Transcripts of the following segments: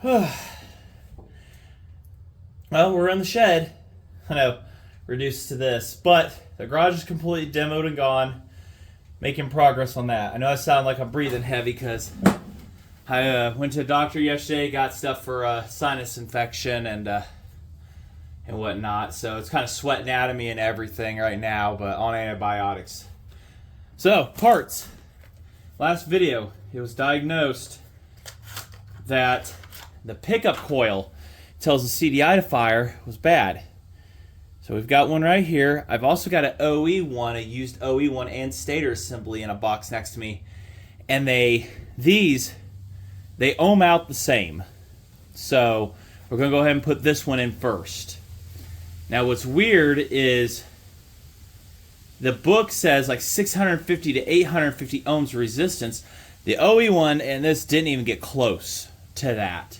Well, we're in the shed. I know, reduced to this, but the garage is completely demoed and gone. Making progress on that. I know I sound like I'm breathing heavy because I went to the doctor yesterday, got stuff for sinus infection and whatnot. So it's kind of sweating out of me and everything right now, but on antibiotics. So, parts. Last video, it was diagnosed that the pickup coil tells the CDI to fire was bad. So we've got one right here. I've also got an OE one, a used OE one and stator assembly in a box next to me. And they ohm out the same. So we're going to go ahead and put this one in first. Now what's weird is the book says like 650 to 850 ohms resistance. The OE one and this didn't even get close to that.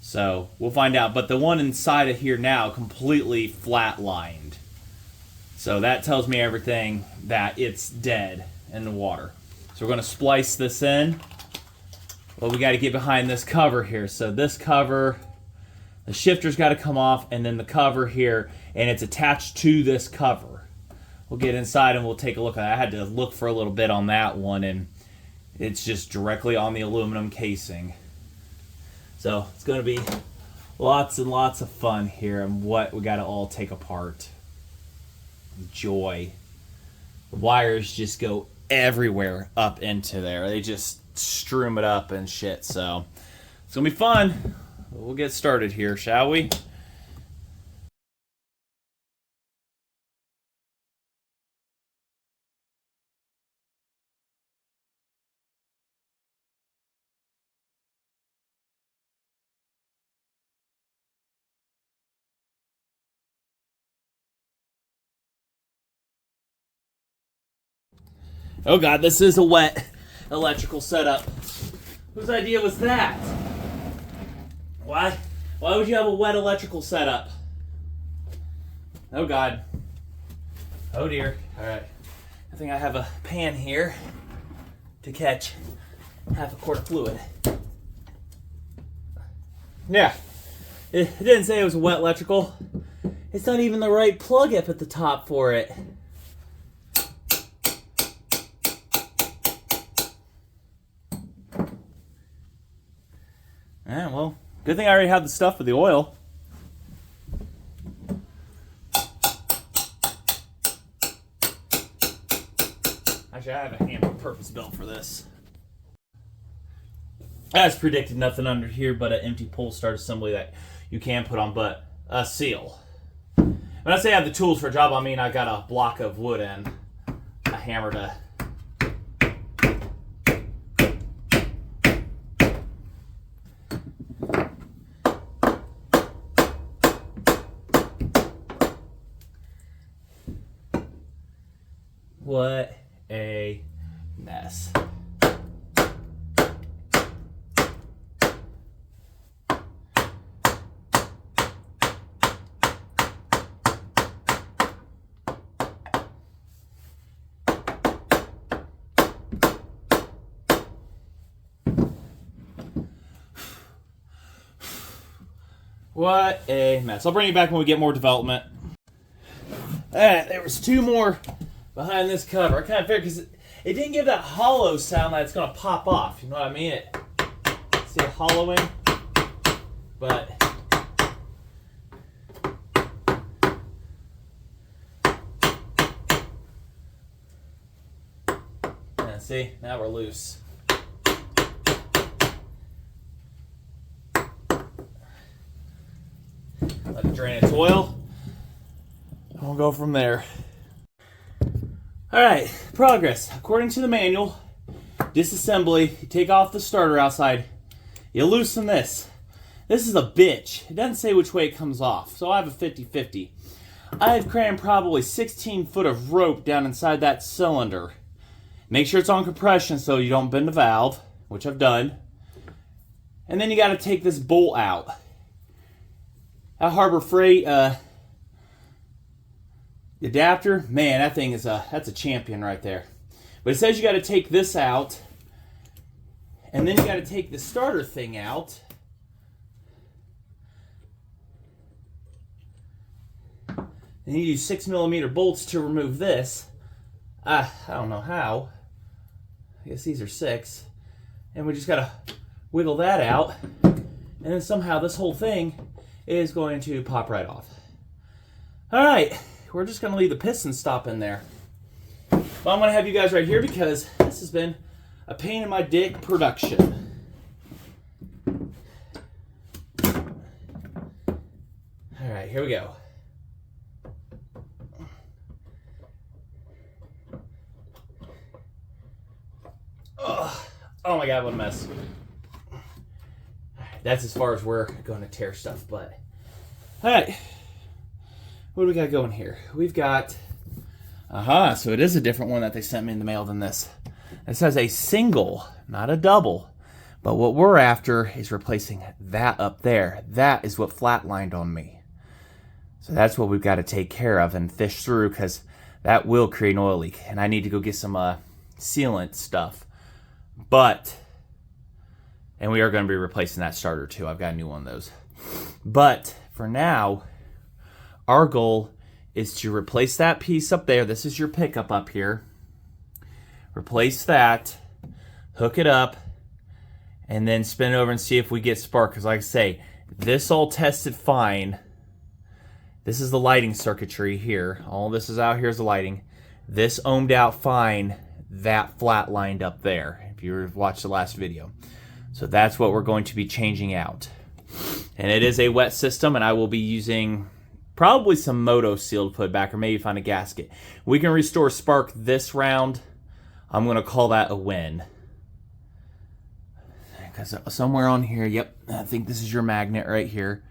So we'll find out. But the one inside of here now completely flatlined. So that tells me everything that it's dead in the water. So we're going to splice this in. Well, we got to get behind this cover here. So this cover, the shifter's got to come off, and then the cover here, and it's attached to this cover. We'll get inside and we'll take a look at it. I had to look for a little bit on that one, and it's just directly on the aluminum casing. So it's going to be lots and lots of fun here and what we got to all take apart. Joy. The wires just go everywhere up into there. They just stream it up and shit. So it's going to be fun. We'll get started here, shall we? Oh god, this is a wet electrical setup. Whose idea was that? Why would you have a wet electrical setup? Oh god. Oh dear. Alright. I think I have a pan here to catch half a quart of fluid. Yeah. It didn't say it was wet electrical. It's not even the right plug up at the top for it. Yeah, well, good thing I already have the stuff for the oil. Actually, I have a hammer purpose built for this. As predicted, nothing under here but an empty pull start assembly that you can put on, but a seal. When I say I have the tools for a job, I mean I got a block of wood and a hammer to... What a mess. What a mess. I'll bring you back when we get more development. Alright, there was two more behind this cover. I kind of figured because it didn't give that hollow sound that it's going to pop off. You know what I mean? See it hollowing? But yeah, see? Now we're loose. Let it drain its oil. And we'll go from there. Alright, progress. According to the manual, disassembly, you take off the starter outside, you loosen this. This is a bitch. It doesn't say which way it comes off, so I have a 50-50. I've crammed probably 16 foot of rope down inside that cylinder. Make sure it's on compression so you don't bend the valve, which I've done. And then you got to take this bolt out. That Harbor Freight adapter, man, that thing is that's a champion right there. But it says you got to take this out, and then you got to take the starter thing out, And you use 6mm bolts to remove this. I don't know how. I guess these are 6. And we just gotta wiggle that out. And then somehow this whole thing is going to pop right off. All right, we're just gonna leave the piston stop in there. Well, I'm gonna have you guys right here because this has been a pain in my dick production. All right, here we go. Oh my God, what a mess. That's as far as we're going to tear stuff, but. All right, what do we got going here? We've got, so it is a different one that they sent me in the mail than this. It says a single, not a double, but what we're after is replacing that up there. That is what flatlined on me. So that's what we've got to take care of and fish through because that will create an oil leak. And I need to go get some sealant stuff. And we are going to be replacing that starter too. I've got a new one of those. But for now, our goal is to replace that piece up there. This is your pickup up here. Replace that, hook it up, and then spin it over and see if we get spark. Because like I say, this all tested fine. This is the lighting circuitry here. All this is out here is the lighting. This ohmed out fine. That flatlined up there, if you watched the last video. So that's what we're going to be changing out. And it is a wet system, and I will be using probably some Moto Seal to put back, or maybe find a gasket. We can restore spark this round. I'm going to call that a win. Because somewhere on here, yep, I think this is your magnet right here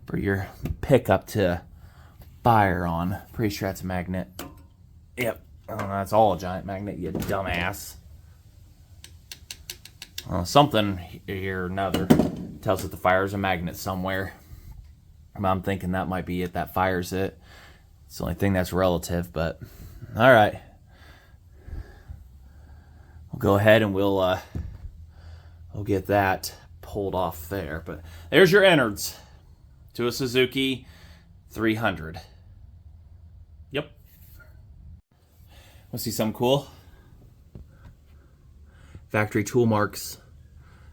for your pickup to fire on. Pretty sure that's a magnet. Yep. Oh, that's all a giant magnet, you dumbass. Something here or another tells that the fire's a magnet somewhere. I'm thinking that might be it, that fires it. It's the only thing that's relative, but all right. We'll go ahead and we'll get that pulled off there. But there's your innards to a Suzuki 300. Yep. Want to see something cool? Factory tool marks,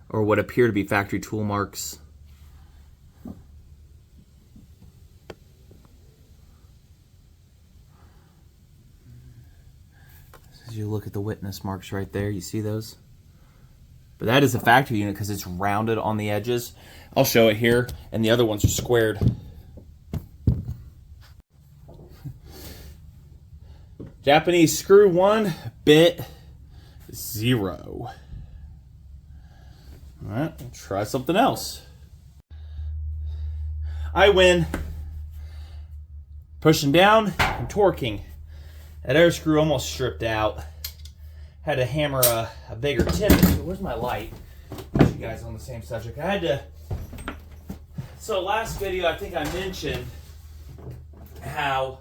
or what appear to be factory tool marks. As you look at the witness marks right there, you see those? But that is a factory unit because it's rounded on the edges. I'll show it here, and the other ones are squared. Japanese screw 1, bit 0. All right, we'll try something else. I win. Pushing down and torquing. That air screw almost stripped out. Had to hammer a bigger tip. Where's my light? Put you guys on the same subject. I had to. So last video, I think I mentioned how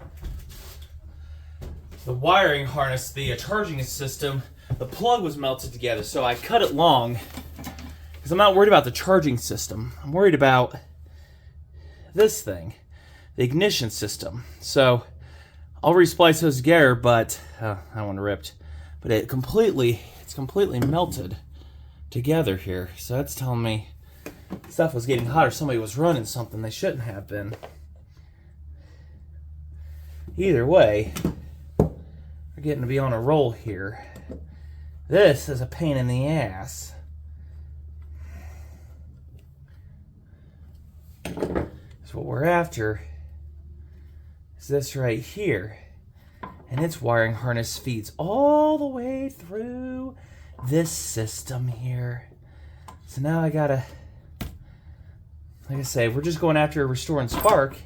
the wiring harness, the charging system, the plug was melted together. So I cut it long because I'm not worried about the charging system. I'm worried about this thing, the ignition system. So I'll resplice those together, but that one ripped. But it's completely melted together here. So that's telling me stuff was getting hot or somebody was running something they shouldn't have been. Either way, we're getting to be on a roll here. This is a pain in the ass. So what we're after is this right here. And its wiring harness feeds all the way through this system here. So now I gotta, like I say, we're just going after restoring spark.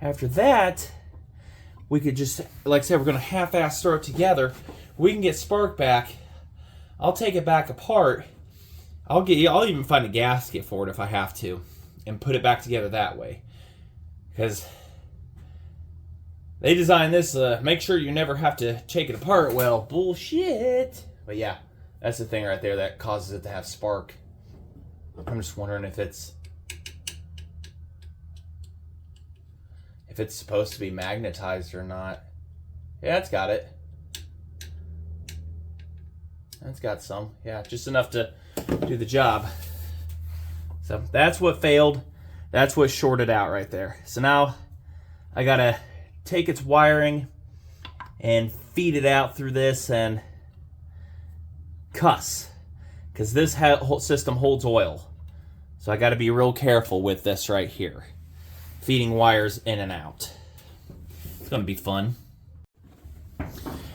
After that, we could just, like I said, we're gonna half-ass throw it together. We can get spark back. I'll take it back apart. I'll even find a gasket for it if I have to, and put it back together that way. Because they designed this, make sure you never have to take it apart. Well, bullshit. But yeah, that's the thing right there that causes it to have spark. I'm just wondering if it's if it's supposed to be magnetized or not. Yeah, it's got it. That's got some. Yeah, just enough to do the job. So that's what failed. That's what shorted out right there. So now I gotta take its wiring and feed it out through this and cuss, because this whole system holds oil. So I gotta be real careful with this right here, feeding wires in and out. It's gonna be fun.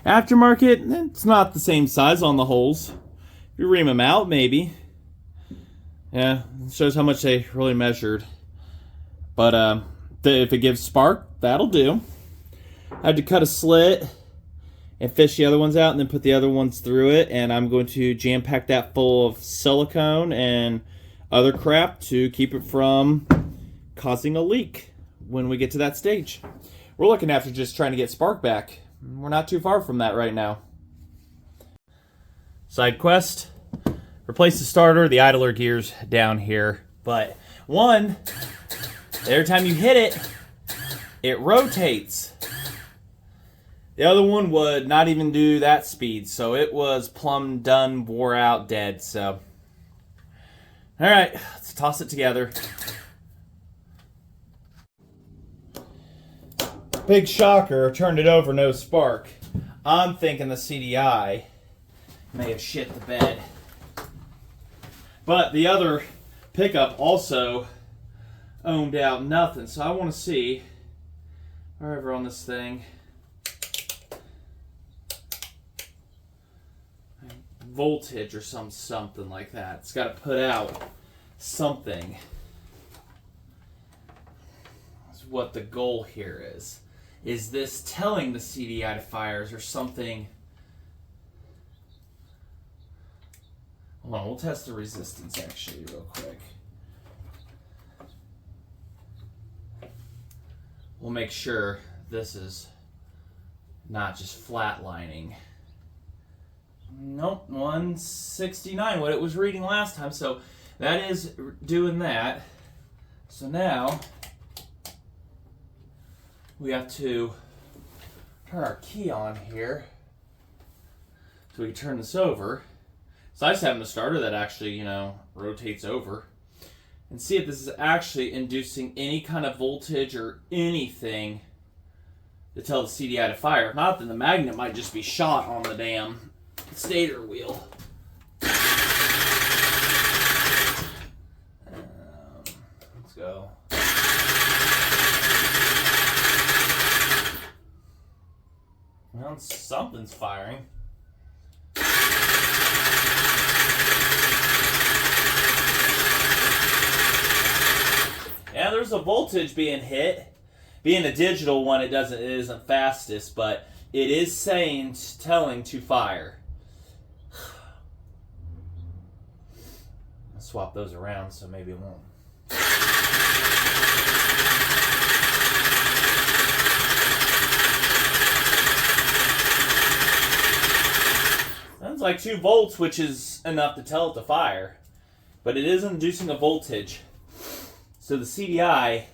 Aftermarket, it's not the same size on the holes. If you ream them out, maybe. Yeah, it shows how much they really measured. But if it gives spark, that'll do. I had to cut a slit and fish the other ones out and then put the other ones through it. And I'm going to jam pack that full of silicone and other crap to keep it from causing a leak when we get to that stage. We're looking after just trying to get spark back. We're not too far from that right now. Side quest. Replace the starter, the idler gear's down here. But one, every time you hit it, it rotates. The other one would not even do that speed, so it was plumb done, wore out, dead. So, all right, let's toss it together. Big shocker, turned it over, no spark. I'm thinking the CDI may have shit the bed. But the other pickup also ohmed out nothing. So I want to see, wherever on this thing, voltage or something like that. It's got to put out something. That's what the goal here is. Is this telling the CDI to fires or something? Hold on, we'll test the resistance actually real quick. We'll make sure this is not just flatlining. Nope, 169, what it was reading last time. So that is doing that. So now we have to turn our key on here so we can turn this over. It's nice having a starter that actually, rotates over. And see if this is actually inducing any kind of voltage or anything to tell the CDI to fire. If not, then the magnet might just be shot on the damn stator wheel. Let's go. Well, something's firing. Yeah, there's a voltage being hit. Being a digital one, it isn't fastest, but it is telling to fire. I'll swap those around so maybe it won't. Sounds like 2 volts, which is enough to tell it to fire, but it is inducing a voltage. So the CDI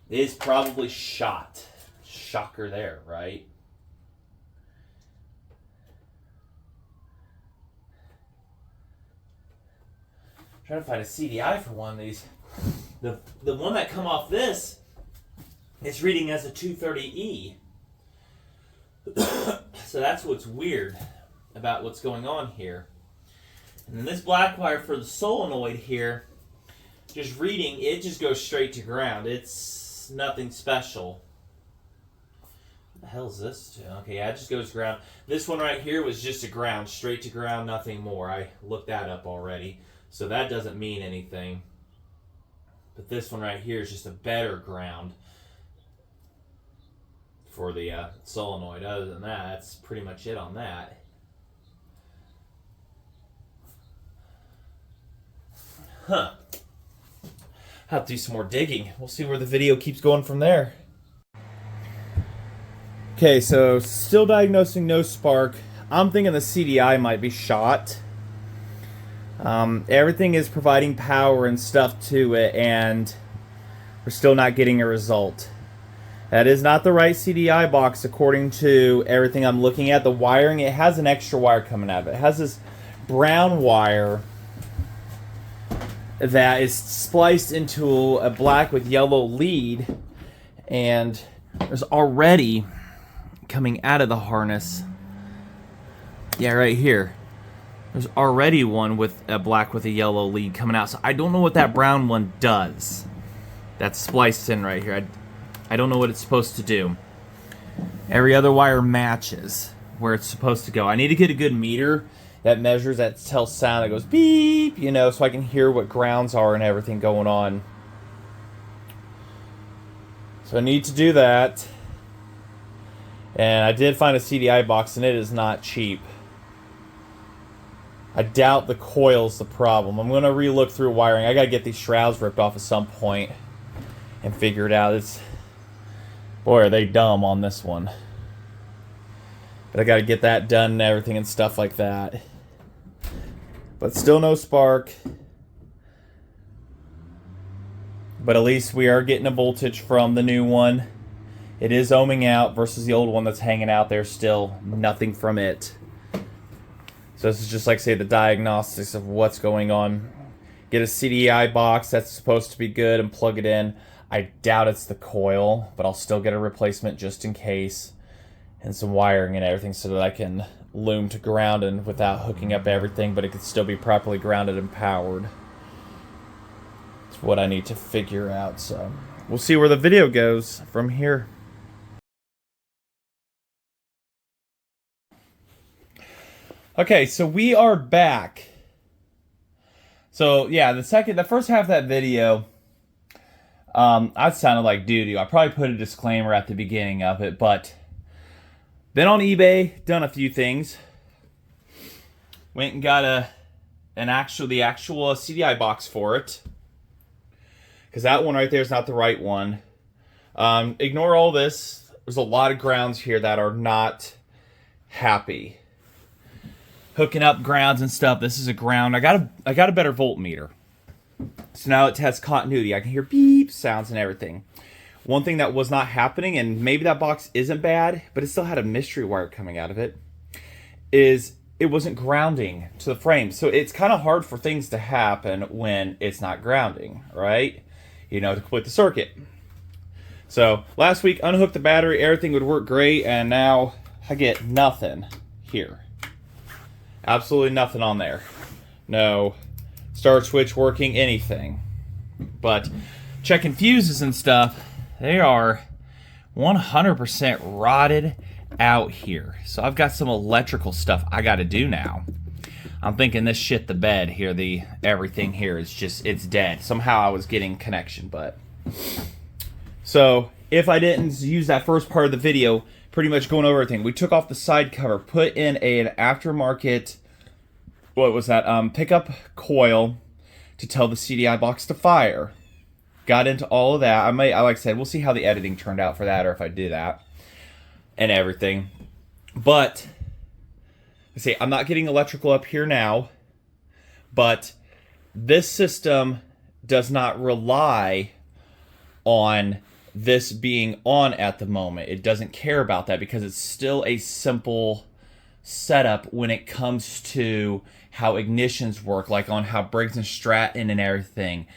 is probably shot. Shocker there, right? I'm trying to find a CDI for one of these. The one that come off this is reading as a 230E. So that's what's weird about what's going on here. And then this black wire for the solenoid here, just reading, it just goes straight to ground. It's nothing special. What the hell is this? Okay, yeah, it just goes ground. This one right here was just a ground, straight to ground, nothing more. I looked that up already, so that doesn't mean anything. But this one right here is just a better ground for the solenoid. Other than that, that's pretty much it on that. Huh. I'll have to do some more digging. We'll see where the video keeps going from there. Okay, so still diagnosing no spark. I'm thinking the CDI might be shot. Everything is providing power and stuff to it, and we're still not getting a result. That is not the right CDI box according to everything I'm looking at. The wiring, it has an extra wire coming out of it. It has this brown wire that is spliced into a black with yellow lead, and there's already coming out of the harness, yeah, right here, there's already one with a black with a yellow lead coming out. So I don't know what that brown one does that's spliced in right here. I don't know what it's supposed to do. Every other wire matches where it's supposed to go. I need to get a good meter that measures, that tells sound, that goes beep, you know, so I can hear what grounds are and everything going on. So I need to do that. And I did find a CDI box, and it is not cheap. I doubt the coil's the problem. I'm going to re-look through wiring. I got to get these shrouds ripped off at some point and figure it out. Boy, are they dumb on this one. But I got to get that done and everything and stuff like that. But still no spark. But at least we are getting a voltage from the new one. It is ohming out versus the old one that's hanging out there still. Nothing from it. So this is just like, say, the diagnostics of what's going on. Get a CDI box that's supposed to be good and plug it in. I doubt it's the coil, but I'll still get a replacement just in case. And some wiring and everything so that I can loom to ground and without hooking up everything, but it could still be properly grounded and powered. It's what I need to figure out. So we'll see where the video goes from here. Okay, so we are back. So yeah, the first half of that video, I sounded like doo-doo. I probably put a disclaimer at the beginning of it, but been on eBay, done a few things. Went and got the actual CDI box for it, because that one right there is not the right one. Ignore all this. There's a lot of grounds here that are not happy. Hooking up grounds and stuff. This is a ground. I got a better voltmeter. So now it has continuity. I can hear beep sounds and everything. One thing that was not happening, and maybe that box isn't bad, but it still had a mystery wire coming out of it, is it wasn't grounding to the frame. So it's kind of hard for things to happen when it's not grounding, right? You know, to complete the circuit. So last week, unhooked the battery, everything would work great, and now I get nothing here. Absolutely nothing on there. No start switch working, anything. But checking fuses and stuff, they are 100% rotted out here. So I've got some electrical stuff I got to do now. I'm thinking this shit the bed here, everything here is just, it's dead. Somehow I was getting connection, but. So if I didn't use that first part of the video, pretty much going over everything. We took off the side cover, put in an aftermarket, what was that, pickup coil to tell the CDI box to fire. Got into all of that. Like I said, we'll see how the editing turned out for that, or if I do that and everything. But I say I'm not getting electrical up here now, but this system does not rely on this being on at the moment. It doesn't care about that because it's still a simple setup when it comes to how ignitions work, like on how Briggs and Stratton and everything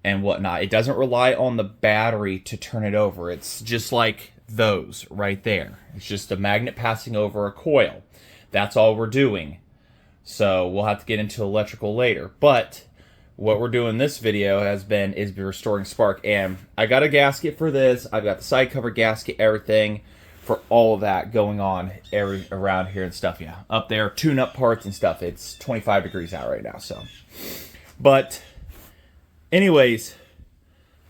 and whatnot. It doesn't rely on the battery to turn it over. It's just like those right there. It's just a magnet passing over a coil. That's all we're doing. So we'll have to get into electrical later. But what we're doing this video is restoring spark. And I got a gasket for this. I've got the side cover gasket, everything for all of that going on around here and stuff. Yeah, up there, tune-up parts and stuff. It's 25 degrees out right now. So, but anyways,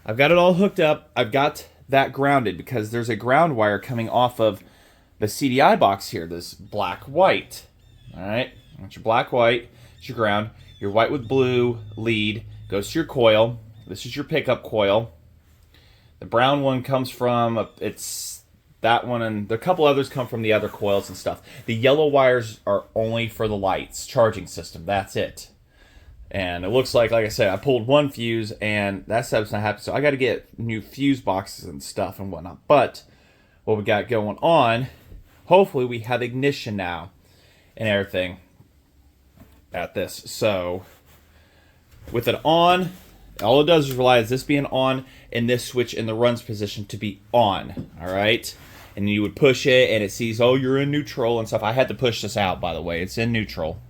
I've got it all hooked up. I've got that grounded because there's a ground wire coming off of the CDI box here, this black-white. All right, that's your black-white. It's your ground. Your white with blue lead goes to your coil. This is your pickup coil. The brown one comes from, it's that one, and a couple others come from the other coils and stuff. The yellow wires are only for the lights, charging system. That's it. And it looks like I said, I pulled one fuse, and that setup's not happy. So I got to get new fuse boxes and stuff and whatnot. But what we got going on, hopefully we have ignition now and everything at this. So with it on, all it does is rely on this being on and this switch in the runs position to be on. All right. And you would push it and it sees, oh, you're in neutral and stuff. I had to push this out, by the way. It's in neutral.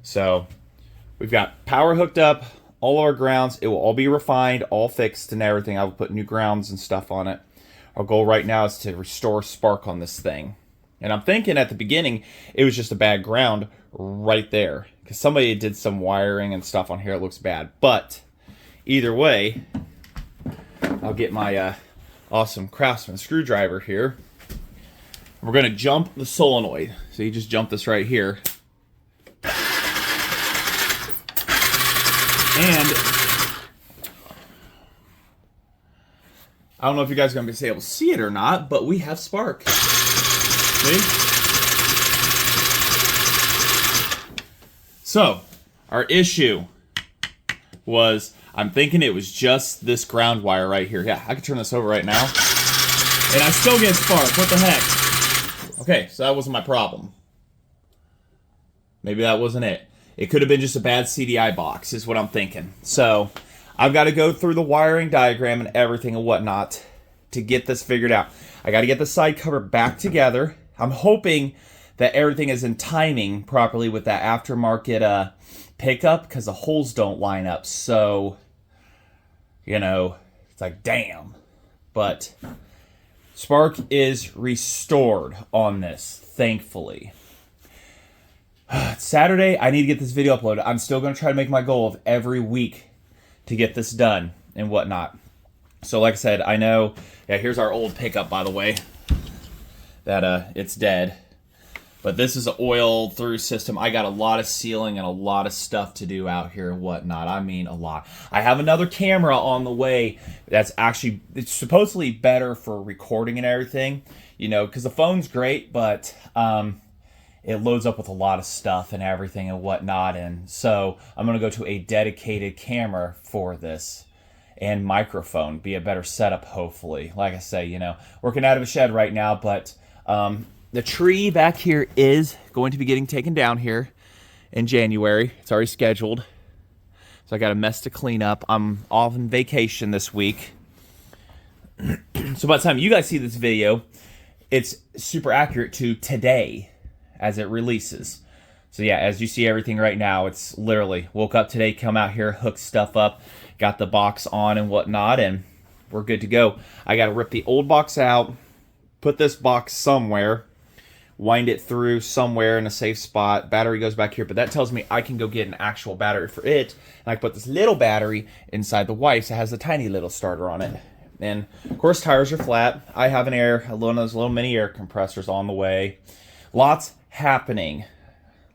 So we've got power hooked up, all our grounds. It will all be refined, all fixed and everything. I will put new grounds and stuff on it. Our goal right now is to restore spark on this thing. And I'm thinking at the beginning, it was just a bad ground right there. Because somebody did some wiring and stuff on here. It looks bad. But either way, I'll get my awesome Craftsman screwdriver here. We're going to jump the solenoid. So you just jump this right here. And I don't know if you guys are going to be able to see it or not, but we have spark. See? So, our issue was, I'm thinking it was just this ground wire right here. Yeah, I can turn this over right now. And I still get spark. What the heck? Okay, so that wasn't my problem. Maybe that wasn't it. It could have been just a bad CDI box, is what I'm thinking. So, I've got to go through the wiring diagram and everything and whatnot to get this figured out. I got to get the side cover back together. I'm hoping that everything is in timing properly with that aftermarket pickup, because the holes don't line up. So, you know, it's like, damn. But spark is restored on this, thankfully. Saturday, I need to get this video uploaded. I'm still going to try to make my goal of every week to get this done and whatnot. So like I said, I know, yeah, here's our old pickup, by the way, that it's dead. But this is an oil through system. I got a lot of sealing and a lot of stuff to do out here and whatnot. I mean, a lot. I have another camera on the way that's actually, it's supposedly better for recording and everything, you know, because the phone's great, but it loads up with a lot of stuff and everything and whatnot. And so I'm going to go to a dedicated camera for this and microphone, be a better setup, hopefully. Like I say, you know, working out of a shed right now, but the tree back here is going to be getting taken down here in January. It's already scheduled. So I got a mess to clean up. I'm off on vacation this week. So by the time you guys see this video, it's super accurate to today as it releases. So yeah, as you see everything right now, it's literally woke up today, come out here, hook stuff up, got the box on and whatnot, and we're good to go. I got to rip the old box out, put this box somewhere, wind it through somewhere in a safe spot. Battery goes back here, but that tells me I can go get an actual battery for it. And I can put this little battery inside the wife's. It has a tiny little starter on it. And of course, tires are flat. I have one of those little mini air compressors on the way. Lots happening.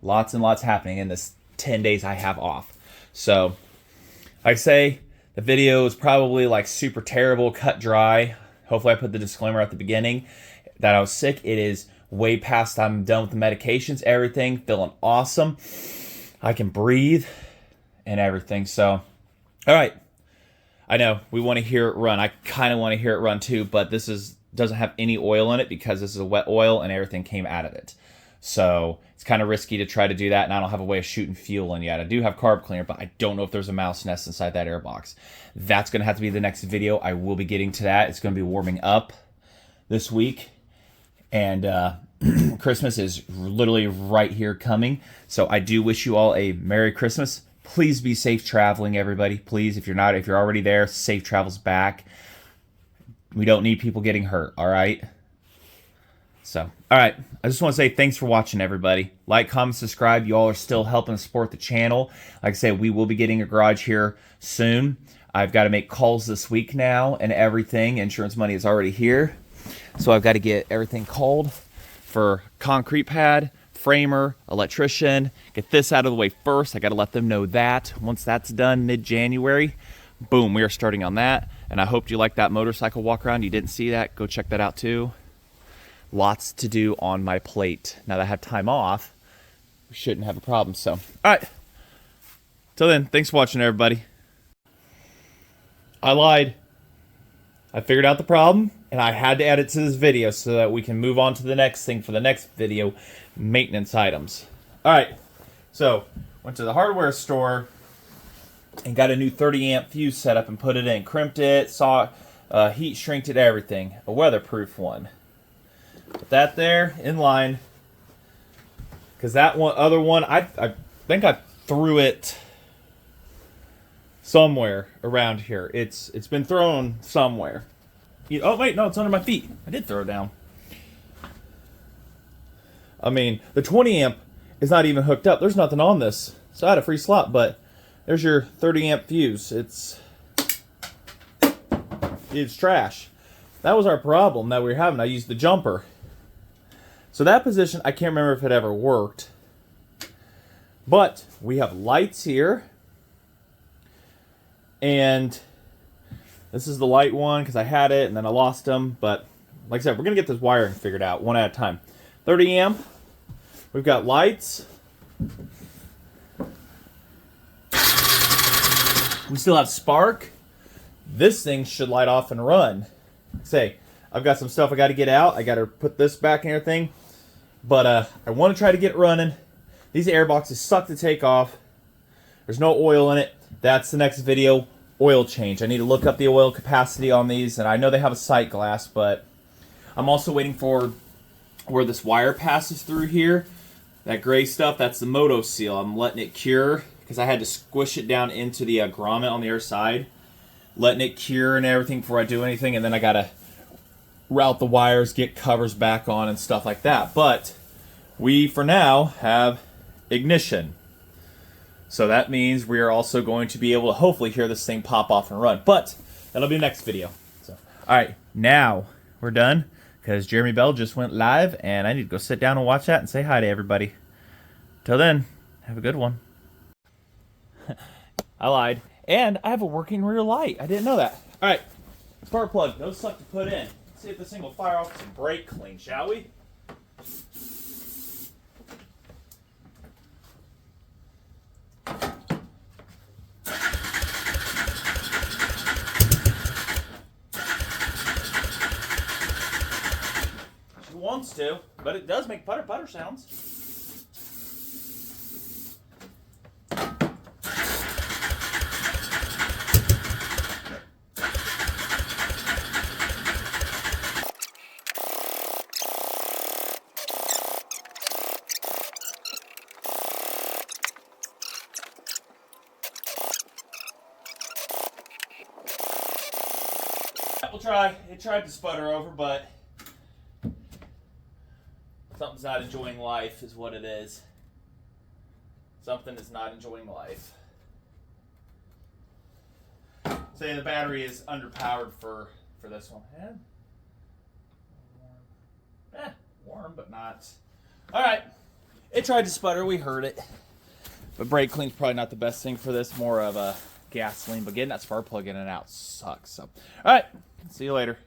Lots and lots happening in this 10 days I have off. So, I say the video is probably like super terrible, cut dry. Hopefully I put the disclaimer at the beginning that I was sick. It is way past I'm done with the medications, everything, feeling awesome. I can breathe and everything. So, all right. I know we want to hear it run. I kind of want to hear it run too, but this doesn't have any oil in it because this is a wet oil and everything came out of it. So it's kind of risky to try to do that, and I don't have a way of shooting fuel in yet. I do have carb cleaner, but I don't know if there's a mouse nest inside that air box. That's going to have to be the next video. I will be getting to that. It's going to be warming up this week, and Christmas is literally right here coming. So I do wish you all a Merry Christmas. Please be safe traveling, everybody. Please, if you're already there, safe travels back. We don't need people getting hurt, all right? So, all right. I just want to say thanks for watching, everybody. Like, comment, subscribe. You all are still helping support the channel. Like I said, we will be getting a garage here soon. I've got to make calls this week now and everything. Insurance money is already here. So I've got to get everything called for concrete pad, framer, electrician. Get this out of the way first. I got to let them know that. Once that's done mid-January, boom, we are starting on that. And I hope you liked that motorcycle walk around. You didn't see that, go check that out too. Lots to do on my plate. Now that I have time off, we shouldn't have a problem. So, all right. Till Till then, thanks for watching, everybody. I lied. I figured out the problem, and I had to add it to this video so that we can move on to the next thing for the next video, maintenance items. All right, so went to the hardware store and got a new 30 amp fuse set up and put it in. Crimped it, saw heat shrinked it, everything. A weatherproof one. Put that there in line, because that other one, I think I threw it somewhere around here. It's been thrown somewhere. Oh wait, no, it's under my feet. I did throw it down. I mean, the 20 amp is not even hooked up. There's nothing on this, so I had a free slot. But there's your 30 amp fuse. It's trash. That was our problem that we were having. I used the jumper. So that position, I can't remember if it ever worked. But we have lights here. And this is the light one because I had it and then I lost them. But like I said, we're going to get this wiring figured out one at a time. 30 amp. We've got lights. We still have spark. This thing should light off and run. Say, I've got some stuff I got to get out. I got to put this back and everything. But I want to try to get it running. These air boxes suck to take off. There's no oil in it. That's the next video, oil change. I need to look up the oil capacity on these, and I know they have a sight glass, but I'm also waiting for where this wire passes through here. That gray stuff, that's the moto seal. I'm letting it cure because I had to squish it down into the grommet on the other side. Letting it cure and everything before I do anything, and then I gotta route the wires, get covers back on and stuff like that. But we, for now, have ignition. So that means we are also going to be able to hopefully hear this thing pop off and run. But that'll be the next video. So, all right, now we're done because Jeremy Bell just went live, and I need to go sit down and watch that and say hi to everybody. Till then, have a good one. I lied. And I have a working rear light. I didn't know that. All right, spark plug. Those suck to put in. Let's see if this thing will fire off some brake clean, shall we? She wants to, but it does make putter putter sounds. We'll try. It tried to sputter over, but something's not enjoying life is what it is. Something is not enjoying life. Say the battery is underpowered for this one. Warm, but not. All right. It tried to sputter. We heard it. But brake clean's probably not the best thing for this. More of a gasoline. But getting that spark plug in and out sucks. So, all right. See you later.